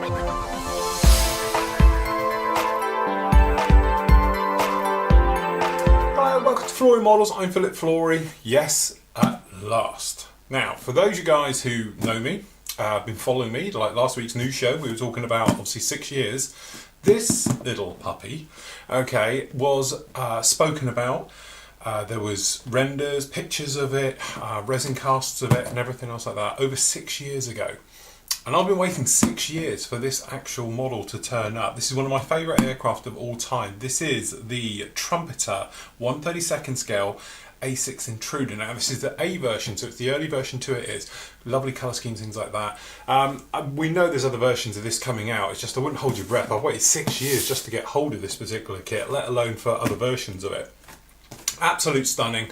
Welcome to Flooring Models. I'm Philip Flory. Yes, at last. Now, for those of you guys who know me, been following me, like last week's news show, we were talking about obviously 6 years. This little puppy, okay, was spoken about. There was renders, pictures of it, resin casts of it, and everything else like that over 6 years ago. And I've been waiting 6 years for this actual model to turn up. This is one of my favourite aircraft of all time. This is the Trumpeter 1/32 scale A6 Intruder. Now this is the A version, so it's the early version to it. Is lovely colour schemes, things like that. We know there's other versions of this coming out. It's just I wouldn't hold your breath. I've waited 6 years just to get hold of this particular kit, let alone for other versions of it. Absolute stunning.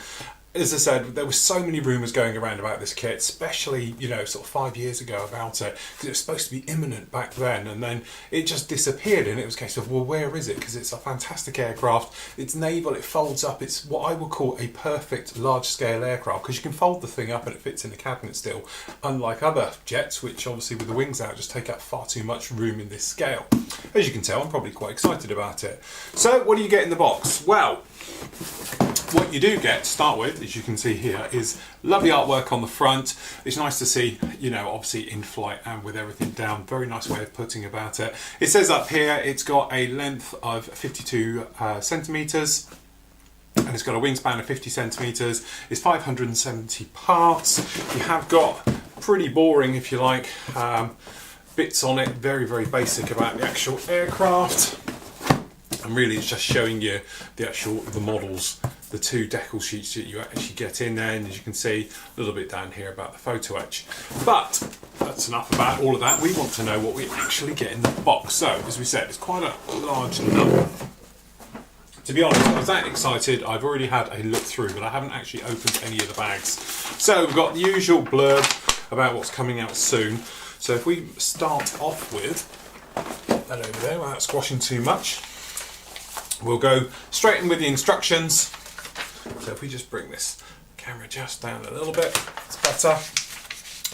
As I said, there were so many rumours going around about this kit, especially, you know, sort of 5 years ago about it, because it was supposed to be imminent back then, and then it just disappeared, and it was a case of, well, where is it? Because it's a fantastic aircraft, it's naval, it folds up, it's what I would call a perfect large-scale aircraft, because you can fold the thing up and it fits in the cabinet still, unlike other jets, which obviously with the wings out just take up far too much room in this scale. As you can tell, I'm probably quite excited about it. So, what do you get in the box? Well, what you do get to start with, as you can see here, is lovely artwork on the front. It's nice to see, you know, obviously in flight and with everything down. Very nice way of putting about it. It says up here it's got a length of 52 centimetres. And it's got a wingspan of 50 centimetres. It's 570 parts. You have got pretty boring, if you like, bits on it. Very, very basic about the actual aircraft. And really it's just showing you the models, the two decal sheets that you actually get in there, and as you can see a little bit down here about the photo etch. But that's enough about all of that. We want to know what we actually get in the box. So as we said, it's quite a large number. To be honest, I was that excited, I've already had a look through, but I haven't actually opened any of the bags. So we've got the usual blurb about what's coming out soon. So if we start off with that over there without squashing too much, we'll go straight in with the instructions. So if we just bring this camera just down a little bit, it's better.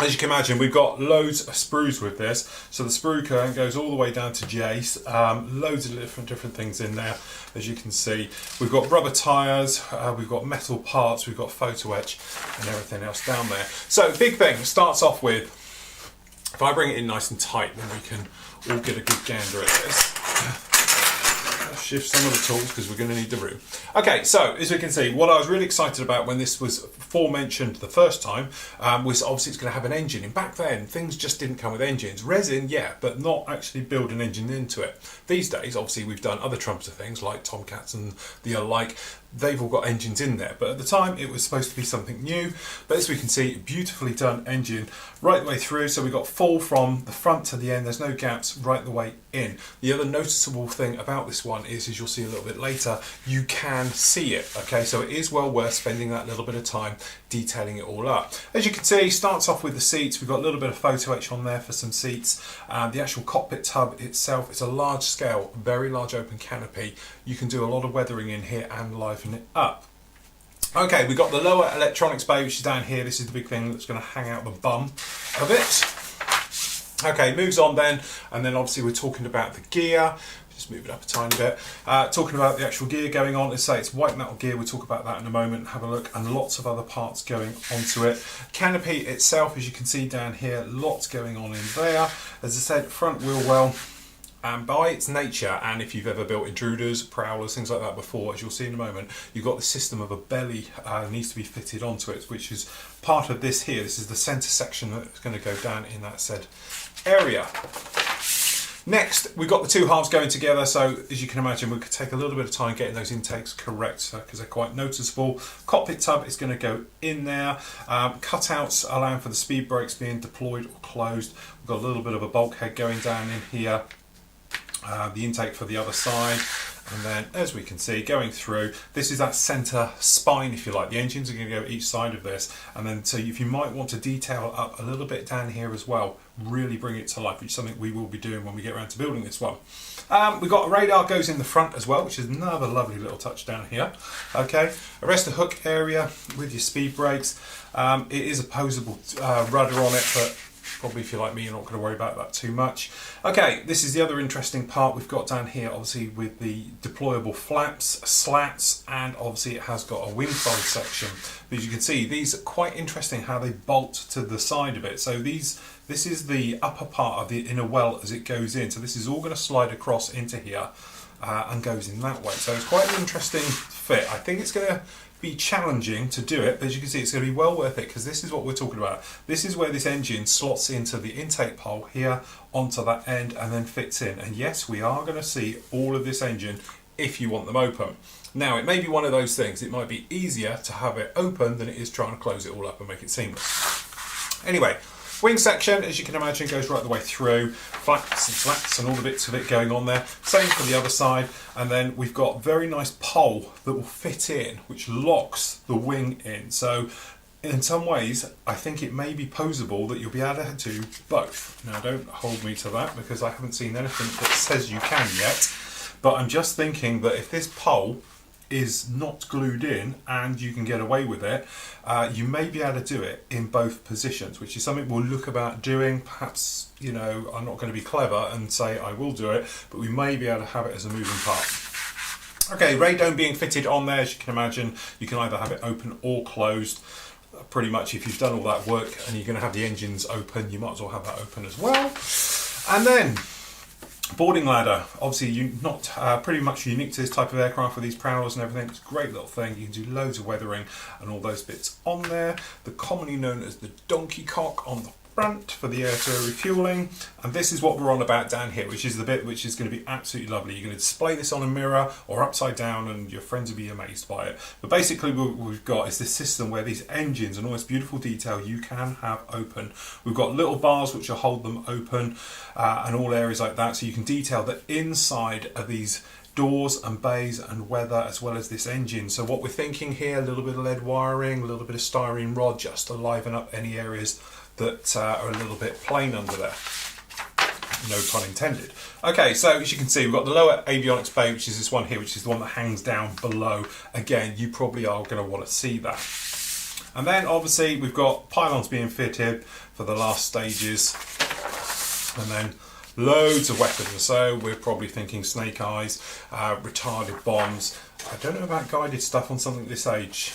As you can imagine, we've got loads of sprues with this. So the sprue cone goes all the way down to J's. Loads of different things in there, as you can see. We've got rubber tyres, we've got metal parts, we've got photo etch and everything else down there. So big thing, starts off with, if I bring it in nice and tight, then we can all get a good gander at this. Shift some of the tools because we're going to need the room. Okay, so as we can see, what I was really excited about when this was forementioned the first time was obviously it's going to have an engine. And back then, things just didn't come with engines. Resin, yeah, but not actually build an engine into it. These days, obviously, we've done other Trumpeter things like Tomcats and the alike. They've all got engines in there, but at the time it was supposed to be something new. But as we can see, beautifully done engine right the way through. So we've got full from the front to the end. There's no gaps right the way in. The other noticeable thing about this one is, as you'll see a little bit later, you can see it. Okay, so it is well worth spending that little bit of time detailing it all up. As you can see, starts off with the seats. We've got a little bit of photo etch on there for some seats. The actual cockpit tub itself, it's a large scale, very large open canopy. You can do a lot of weathering in here and liven it up. Okay, we've got the lower electronics bay, which is down here. This is the big thing that's going to hang out the bum of it. Okay, moves on then, and then obviously we're talking about the gear. Just move it up a tiny bit. Talking about the actual gear going on, let's say it's white metal gear, we'll talk about that in a moment, have a look, and lots of other parts going onto it. Canopy itself, as you can see down here, lots going on in there. As I said, front wheel well. And by its nature, and if you've ever built intruders, prowlers, things like that before, as you'll see in a moment, you've got the system of a belly needs to be fitted onto it, which is part of this here. This is the centre section that's going to go down in that said area. Next, we've got the two halves going together, so as you can imagine, we could take a little bit of time getting those intakes correct because they're quite noticeable. Cockpit tub is going to go in there. Cutouts allowing for the speed brakes being deployed or closed. We've got a little bit of a bulkhead going down in here. The intake for the other side, and then as we can see going through, this is that centre spine, if you like. The engines are going to go each side of this, and then so if you might want to detail up a little bit down here as well, really bring it to life, which is something we will be doing when we get around to building this one. We've got a radar goes in the front as well, which is another lovely little touch down here. Okay, arrest the hook area with your speed brakes. It is a posable rudder on it, but Probably if you're like me, you're not going to worry about that too much. Okay, this is the other interesting part we've got down here, obviously with the deployable flaps, slats, and obviously it has got a wing fold section. But as you can see, these are quite interesting how they bolt to the side of it. So this is the upper part of the inner well as it goes in. So this is all going to slide across into here and goes in that way. So it's quite an interesting fit. I think it's going to be challenging to do it, but as you can see, it's going to be well worth it because this is what we're talking about. This is where this engine slots into the intake hole here onto that end and then fits in. And yes, we are going to see all of this engine if you want them open. Now, it may be one of those things. It might be easier to have it open than it is trying to close it all up and make it seamless. Anyway, wing section, as you can imagine, goes right the way through. Flaps and slats and all the bits of it going on there. Same for the other side. And then we've got a very nice pole that will fit in, which locks the wing in. So in some ways, I think it may be posable that you'll be able to do both. Now, don't hold me to that because I haven't seen anything that says you can yet. But I'm just thinking that if this pole is not glued in and you can get away with it, you may be able to do it in both positions, which is something we'll look about doing. Perhaps, you know, I'm not going to be clever and say I will do it, but we may be able to have it as a moving part. Okay, radome being fitted on there, as you can imagine, you can either have it open or closed. Pretty much if you've done all that work and you're going to have the engines open, you might as well have that open as well. And then boarding ladder, obviously not pretty much unique to this type of aircraft with these prowlers and everything. It's a great little thing. You can do loads of weathering and all those bits on there. The commonly known as the donkey cock on the front for the air-to-air refueling. And this is what we're on about down here, which is the bit which is going to be absolutely lovely. You're going to display this on a mirror or upside down and your friends will be amazed by it. But basically what we've got is this system where these engines and all this beautiful detail you can have open. We've got little bars which will hold them open and all areas like that, so you can detail the inside of these doors and bays and weather as well as this engine. So what we're thinking here, a little bit of lead wiring, a little bit of styrene rod just to liven up any areas that are a little bit plain under there. No pun intended. Okay, so as you can see, we've got the lower avionics bay, which is this one here, which is the one that hangs down below. Again, you probably are going to want to see that. And then obviously we've got pylons being fitted for the last stages. And then loads of weapons. So we're probably thinking snake eyes, retarded bombs. I don't know about guided stuff on something this age.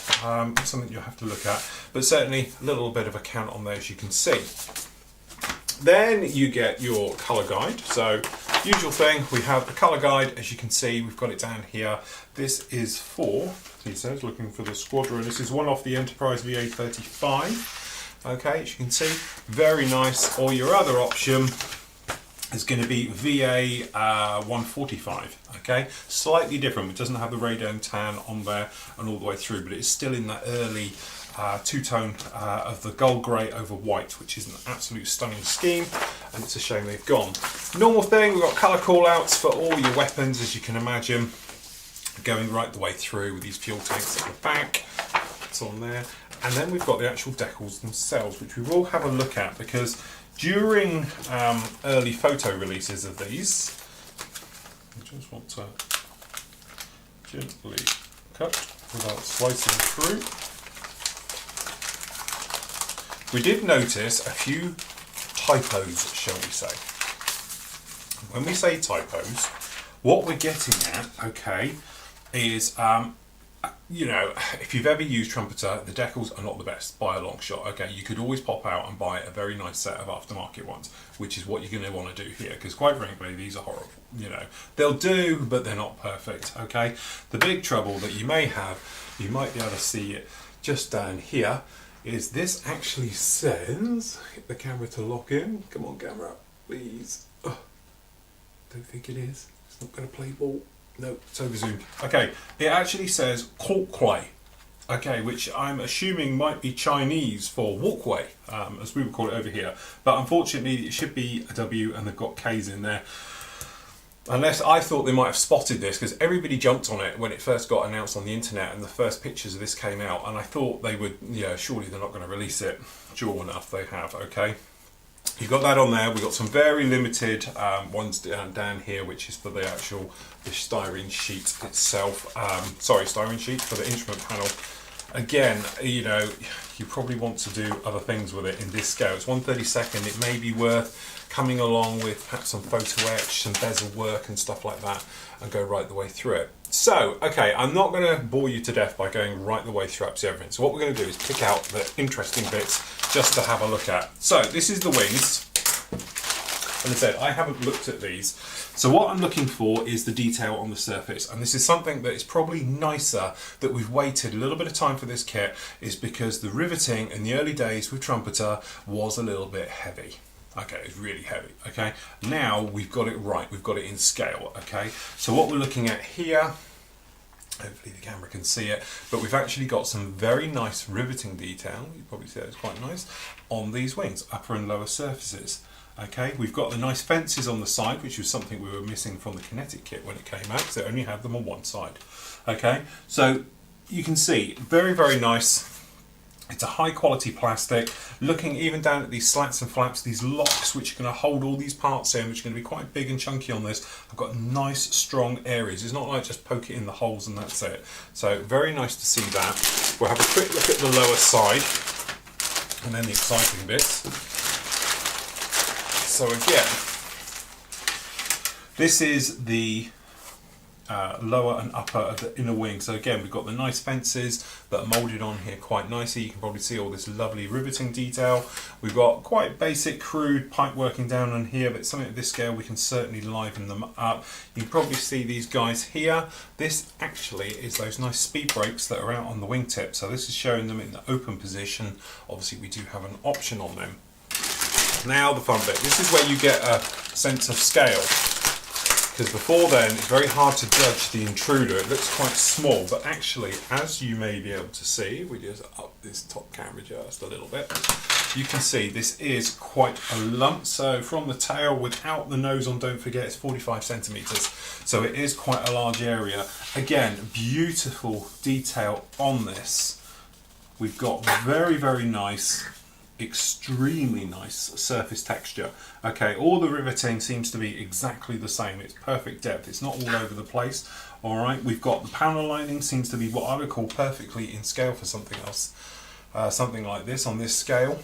Something you'll have to look at. But certainly a little bit of a count on there, as you can see. Then you get your colour guide. So usual thing, we have the colour guide. As you can see, we've got it down here. This is for, he says, looking for the squadron. This is one off the Enterprise VA35. Okay, as you can see, very nice. Or your other option is going to be VA 145. Okay, slightly different. It doesn't have the radome tan on there and all the way through, but it's still in that early two-tone of the gold grey over white, which is an absolute stunning scheme, and it's a shame they've gone. Normal thing, we've got colour call-outs for all your weapons, as you can imagine, going right the way through with these fuel tanks at the back. It's on there. And then we've got the actual decals themselves, which we will have a look at, because during early photo releases of these, I just want to gently cut without slicing through. We did notice a few typos, shall we say. When we say typos, what we're getting at, okay, is you know, if you've ever used Trumpeter, the decals are not the best by a long shot. Okay, you could always pop out and buy a very nice set of aftermarket ones, which is what you're going to want to do here, because quite frankly, these are horrible. You know, they'll do, but they're not perfect. Okay, the big trouble that you may have, you might be able to see it just down here, is this actually says, get the camera to lock in. Come on, camera, please. Oh, don't think it is. It's not going to play ball. No, it's over zoomed. Okay, it actually says walkway, okay, which I'm assuming might be Chinese for walkway, as we would call it over here. But unfortunately, it should be a W and they've got K's in there. Unless I thought they might have spotted this, because everybody jumped on it when it first got announced on the internet and the first pictures of this came out, and I thought they would, yeah, surely they're not going to release it. Sure enough, they have, okay. You've got that on there. We've got some very limited ones down here, which is for the actual styrene sheet itself. Sorry, styrene sheet for the instrument panel. again, you know, you probably want to do other things with it in this scale. It's 1/32. It may be worth coming along with perhaps some photo etch, some bezel work and stuff like that, and go right the way through it. So, okay, I'm not going to bore you to death by going right the way through absolutely everything. So what we're going to do is pick out the interesting bits just to have a look at. So this is the wings. And I said, I haven't looked at these. So what I'm looking for is the detail on the surface. And this is something that is probably nicer that we've waited a little bit of time for this kit, is because the riveting in the early days with Trumpeter was a little bit heavy. Okay, it's really heavy, okay? Now we've got it right, we've got it in scale, okay? So what we're looking at here, hopefully the camera can see it, but we've actually got some very nice riveting detail, you probably see that it's quite nice, on these wings, upper and lower surfaces. Okay, we've got the nice fences on the side, which was something we were missing from the Kinetic kit when it came out, because it only had them on one side. Okay, so you can see, very, very nice. It's a high quality plastic. Looking even down at these slats and flaps, these locks which are going to hold all these parts in, which are going to be quite big and chunky on this. I've got nice strong areas. It's not like just poke it in the holes and that's it. So very nice to see that. We'll have a quick look at the lower side and then the exciting bits. So again, this is the lower and upper of the inner wing. So again, we've got the nice fences that are moulded on here quite nicely. You can probably see all this lovely riveting detail. We've got quite basic, crude pipe working down on here, but something at this scale we can certainly liven them up. You can probably see these guys here. This actually is those nice speed brakes that are out on the wingtip. So this is showing them in the open position. Obviously we do have an option on them. Now the fun bit. This is where you get a sense of scale. Because before then, it's very hard to judge the Intruder. It looks quite small, but actually, as you may be able to see, we just up this top camera just a little bit, you can see this is quite a lump. So from the tail, without the nose on, don't forget, it's 45 centimeters. So it is quite a large area. Again, beautiful detail on this. We've got very, very nice, extremely nice surface texture. Okay, all the riveting seems to be exactly the same. It's perfect depth. It's not all over the place. All right, we've got the panel lining seems to be what I would call perfectly in scale for something else, something like this on this scale.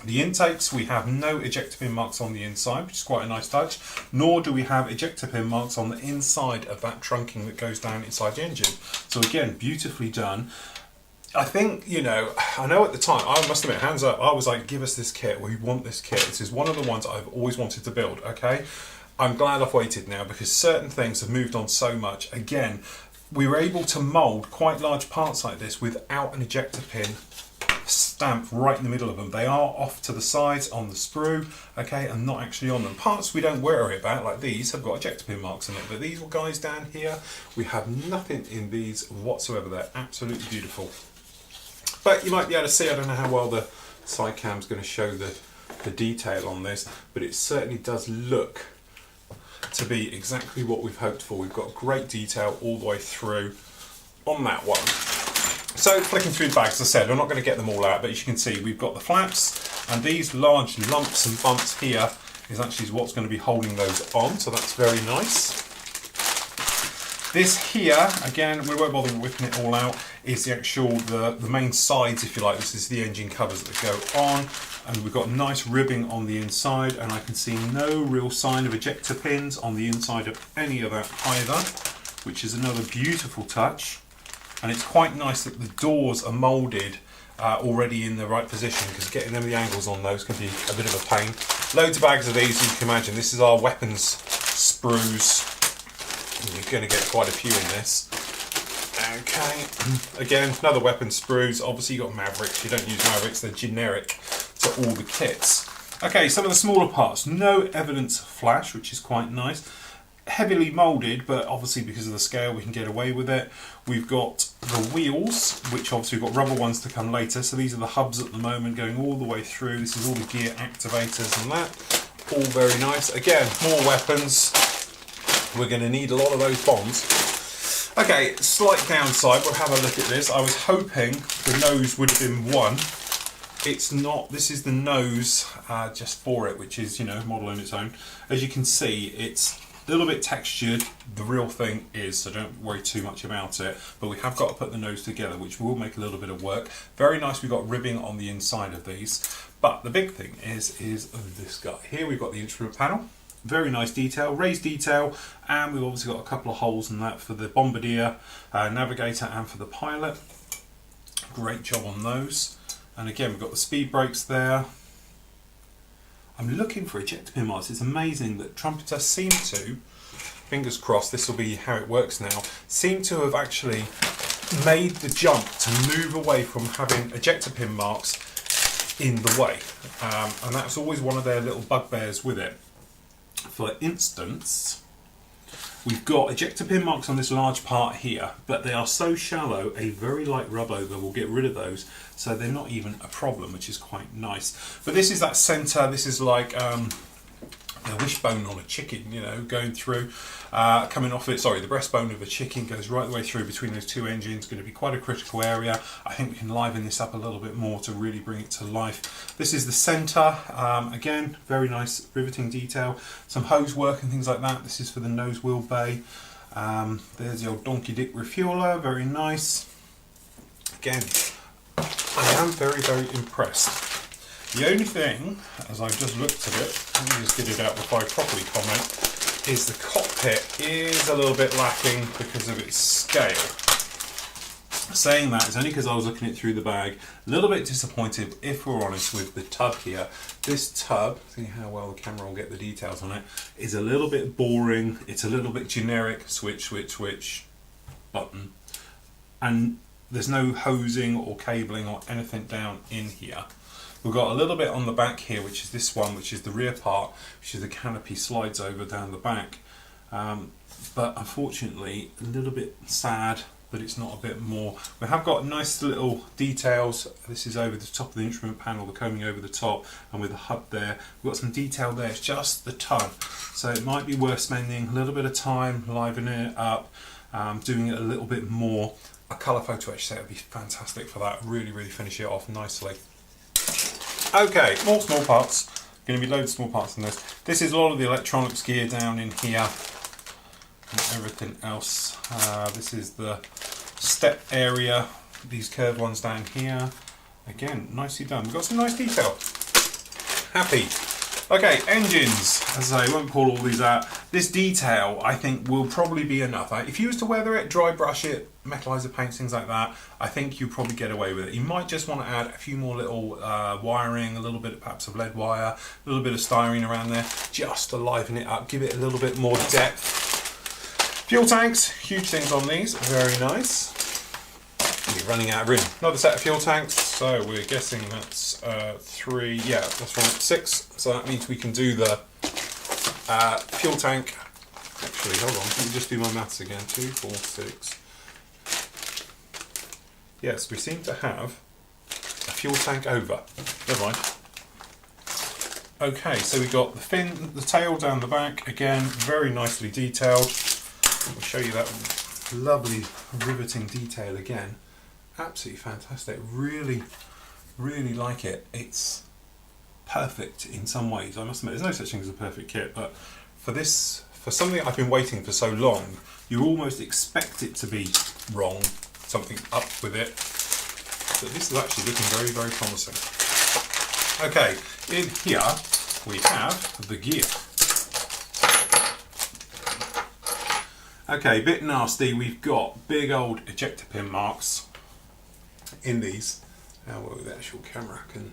The intakes, we have no ejector pin marks on the inside, which is quite a nice touch, nor do we have ejector pin marks on the inside of that trunking that goes down inside the engine. So again, beautifully done. I think, you know, I know at the time, I must admit, hands up, I was like, give us this kit, we want this kit. This is one of the ones I've always wanted to build, okay? I'm glad I've waited now because certain things have moved on so much. Again, we were able to mould quite large parts like this without an ejector pin stamp right in the middle of them. They are off to the sides on the sprue, okay, and not actually on them. Parts we don't worry about, like these, have got ejector pin marks in it, but these guys down here, we have nothing in these whatsoever. They're absolutely beautiful. But you might be able to see, I don't know how well the side cam's going to show the detail on this, but it certainly does look to be exactly what we've hoped for. We've got great detail all the way through on that one. So flicking through the bags, as I said, I'm not going to get them all out, but as you can see, we've got the flaps, and these large lumps and bumps here is actually what's going to be holding those on, so that's very nice. This here, again, we won't bother whipping it all out, is the actual, the main sides, if you like. This is the engine covers that go on, and we've got nice ribbing on the inside, and I can see no real sign of ejector pins on the inside of any of that either, which is another beautiful touch. And it's quite nice that the doors are moulded already in the right position, because getting them the angles on those can be a bit of a pain. Loads of bags of these, you can imagine. This is our weapons sprues. You're going to get quite a few in this. Okay, again, another weapon sprues. Obviously you've got Mavericks. You don't use Mavericks, they're generic to all the kits. Okay, some of the smaller parts. No evidence of flash, which is quite nice. Heavily moulded, but obviously because of the scale we can get away with it. We've got the wheels, which obviously we've got rubber ones to come later. So these are the hubs at the moment going all the way through. This is all the gear activators and that. All very nice. Again, more weapons. We're going to need a lot of those bombs. Okay, slight downside, we'll have a look at this. I was hoping the nose would have been one. It's not. This is the nose just for it, which is, you know, model on its own. As you can see, it's A little bit textured, the real thing is, so don't worry too much about it. But we have got to put the nose together, which will make a little bit of work. Very nice, we've got ribbing on the inside of these. But the big thing is this guy. Here we've got the instrument panel. Very nice detail, raised detail, and we've obviously got a couple of holes in that for the bombardier, navigator, and for the pilot. Great job on those. And again, we've got the speed brakes there. I'm looking for ejector pin marks. It's amazing that Trumpeter seem to, fingers crossed, this will be how it works now, seem to have actually made the jump to move away from having ejector pin marks in the way. And that's always one of their little bugbears with it. For instance, we've got ejector pin marks on this large part here, but they are so shallow, a very light rub over will get rid of those, so they're not even a problem, which is quite nice. But this is that centre, this is like the wishbone on a chicken, you know, going through, coming off it, sorry, the breastbone of a chicken goes right the way through between those two engines, going to be quite a critical area. I think we can liven this up a little bit more to really bring it to life. This is the centre, again, very nice riveting detail, some hose work and things like that. This is for the nose wheel bay. There's the old donkey dick refueler, very nice. Again, I am very, very impressed. The only thing, as I've just looked at it, let me just get it out before I properly comment, is the cockpit is a little bit lacking because of its scale. Saying that is only because I was looking it through the bag. A little bit disappointed, if we're honest, with the tub here. This tub, see how well the camera will get the details on it, is a little bit boring. It's a little bit generic, switch, switch, switch, button. And there's no hosing or cabling or anything down in here. We've got a little bit on the back here, which is this one, which is the rear part, which is the canopy slides over down the back. But unfortunately, a little bit sad that it's not a bit more. We have got nice little details. This is over the top of the instrument panel, the combing over the top, and with the hub there. We've got some detail there, it's just the tub. So it might be worth spending a little bit of time livening it up, doing it a little bit more. A colour photo etch set would be fantastic for that, really, really finish it off nicely. Okay, more small parts. Going to be loads of small parts in this. This is a lot of the electronics gear down in here and everything else. This is the step area, these curved ones down here. Again, nicely done. We've got some nice detail. Happy. Okay, engines. As I say, I won't pull all these out. This detail, I think, will probably be enough. If you was to weather it, dry brush it, metallizer paints, things like that, I think you probably get away with it. You might just want to add a few more little wiring, a little bit perhaps of lead wire, a little bit of styrene around there, just to liven it up, give it a little bit more depth. Fuel tanks, huge things on these, very nice. We're running out of room. Another set of fuel tanks, so we're guessing that's 3, yeah, that's right, 6. So that means we can do the fuel tank. Actually, hold on, let me just do my maths again. 2, 4, 6. Yes, we seem to have a fuel tank over. Never mind. Okay, so we've got the fin, the tail down the back, again, very nicely detailed. I'll show you that lovely riveting detail again. Absolutely fantastic. Really, really like it. It's perfect in some ways. I must admit, there's no such thing as a perfect kit, but for this, for something I've been waiting for so long, you almost expect it to be wrong, something up with it. But this is actually looking very, very promising. Okay, in here we have the gear. Okay, bit nasty. We've got big old ejector pin marks in these. How well the actual camera can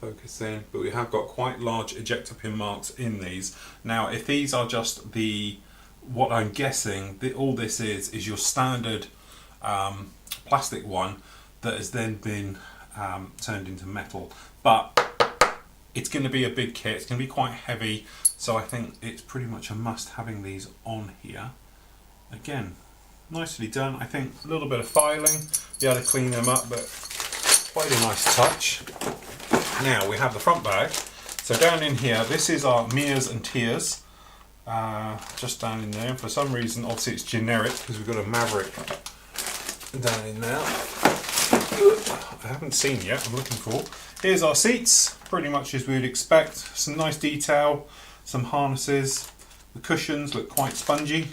focus in, but we have got quite large ejector pin marks in these. Now, if these are just the, what I'm guessing, all this is your standard plastic one that has then been turned into metal. But it's going to be a big kit. It's going to be quite heavy, so I think it's pretty much a must having these on here. Again, nicely done. I think a little bit of filing, you had to clean them up, but quite a nice touch. Now we have the front bag. So down in here, this is our Mias and Tias, just down in there. For some reason, obviously it's generic because we've got a Maverick down in there. I haven't seen yet, I'm looking for. Here's our seats, pretty much as we would expect. Some nice detail, some harnesses. The cushions look quite spongy,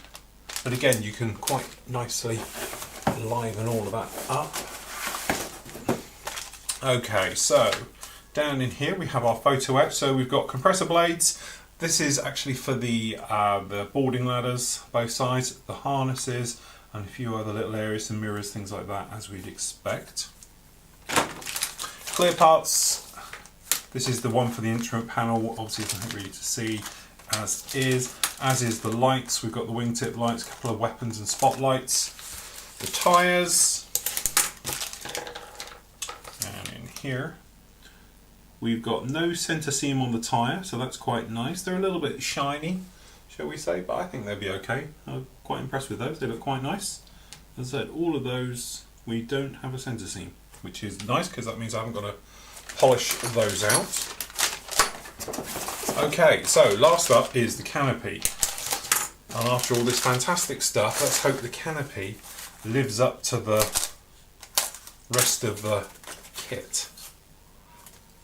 but again, you can quite nicely liven all of that up. Okay, so down in here we have our photo edge. So we've got compressor blades. This is actually for the boarding ladders, both sides, the harnesses, and a few other little areas, some mirrors, things like that, as we'd expect. Clear parts. This is the one for the instrument panel. Obviously, there's nothing really to see as is the lights. We've got the wingtip lights, a couple of weapons and spotlights. The tyres. And in here, we've got no centre seam on the tyre, so that's quite nice. They're a little bit shiny, shall we say, but I think they'll be okay. I'm quite impressed with those. They look quite nice. As I said, all of those, we don't have a centre seam, which is nice because that means I haven't got to polish those out. Okay, so last up is the canopy. And after all this fantastic stuff, let's hope the canopy lives up to the rest of the kit.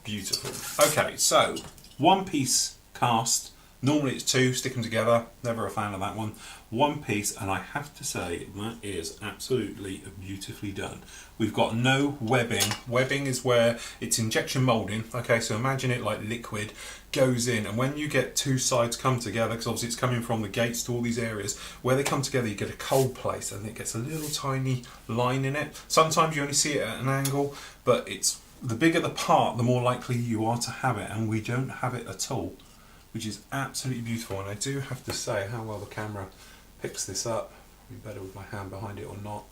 Beautiful. Okay, so one piece cast. Normally it's two, stick them together. Never a fan of that one. One piece, and I have to say that is absolutely beautifully done. We've got no webbing. Webbing is where it's injection molding. Okay, so imagine it like liquid goes in, and when you get two sides come together, because obviously it's coming from the gates to all these areas, where they come together you get a cold place and it gets a little tiny line in it. Sometimes you only see it at an angle, but it's the bigger the part, the more likely you are to have it, and we don't have it at all, which is absolutely beautiful. And I do have to say, how well the camera picks this up, be better with my hand behind it or not,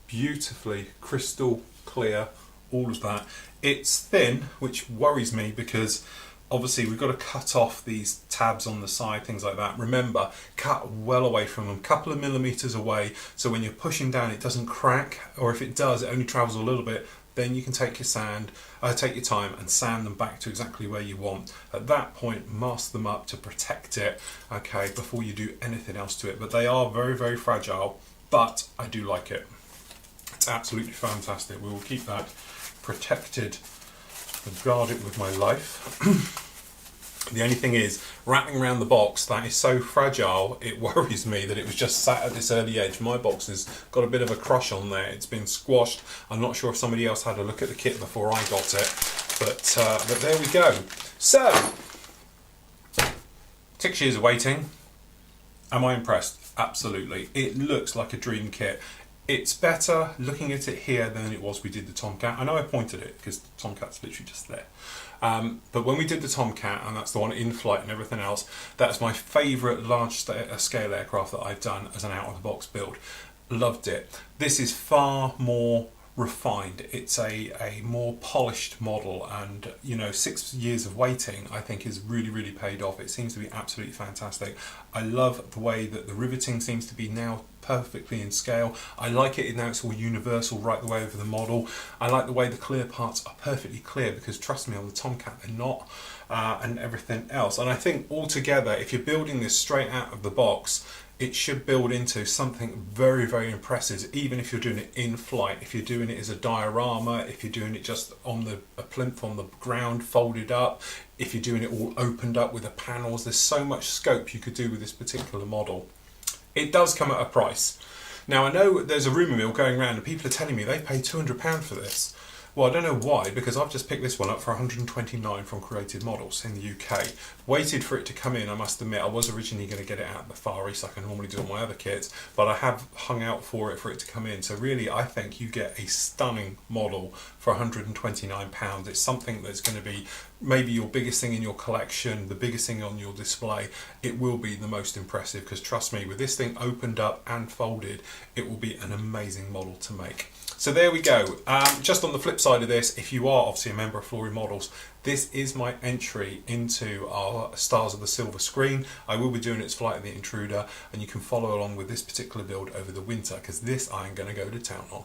beautifully crystal clear, all of that. It's thin, which worries me because obviously we've got to cut off these tabs on the side, things like that. Remember, cut well away from them, couple of millimeters away, so when you're pushing down it doesn't crack, or if it does, it only travels a little bit. Then you can take your time and sand them back to exactly where you want. At that point, mask them up to protect it, okay, before you do anything else to it. But they are very, very fragile, but I do like it. It's absolutely fantastic. We will keep that protected and guard it with my life. The only thing is, wrapping around the box, that is so fragile, it worries me that it was just sat at this early edge. My box has got a bit of a crush on there. It's been squashed. I'm not sure if somebody else had a look at the kit before I got it, but there we go. So, 6 years of waiting. Am I impressed? Absolutely. It looks like a dream kit. It's better looking at it here than it was we did the Tomcat. I know I pointed it because the Tomcat's literally just there. But when we did the Tomcat, and that's the one in flight and everything else, that's my favourite large scale aircraft that I've done as an out-of-the-box build. Loved it. This is far more refined. It's a more polished model, and you know, 6 years of waiting I think is really, really paid off. It seems to be absolutely fantastic. I love the way that the riveting seems to be now perfectly in scale. I like it now it's all universal right the way over the model. I like the way the clear parts are perfectly clear, because trust me, on the Tomcat they're not, and everything else. And I think altogether, if you're building this straight out of the box, it should build into something very, very impressive, even if you're doing it in flight. If you're doing it as a diorama, if you're doing it just on a plinth on the ground folded up, if you're doing it all opened up with the panels, there's so much scope you could do with this particular model. It does come at a price. Now I know there's a rumour mill going around and people are telling me they paid £200 for this. Well, I don't know why, because I've just picked this one up for 129 from Creative Models in the UK. Waited for it to come in, I must admit. I was originally going to get it out of the Far East like I normally do on my other kits, but I have hung out for it to come in. So really, I think you get a stunning model for £129. It's something that's going to be maybe your biggest thing in your collection, the biggest thing on your display. It will be the most impressive, because trust me, with this thing opened up and folded, it will be an amazing model to make. So there we go. Just on the flip side of this, if you are obviously a member of Flory Models, this is my entry into our Stars of the Silver Screen. I will be doing its flight of the Intruder, and you can follow along with this particular build over the winter, because this I'm going to go to town on.